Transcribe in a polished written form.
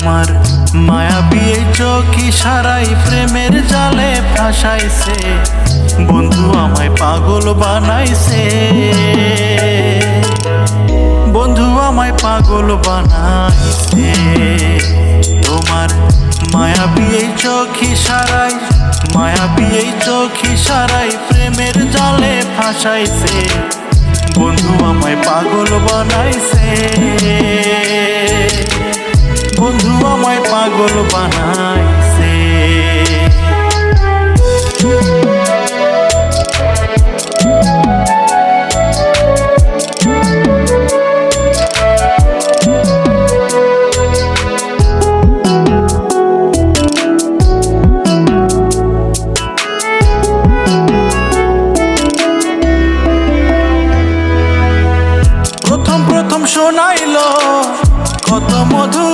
তোমার মায়াবী এই চোখ ইশারায় প্রেমের জালে ফাঁসাইছে, বন্ধু আমায় পাগল বানাইছে, বন্ধু আমায় পাগল বানাইছে। তোমার মায়াবী এই চোখ ইশারায়, মায়াবী এই চোখ ইশারায় প্রেমের জালে ফাঁসাইছে, বন্ধু আমায় পাগল বানাইছে, বন্ধু আমায় পাগল বানাইছে।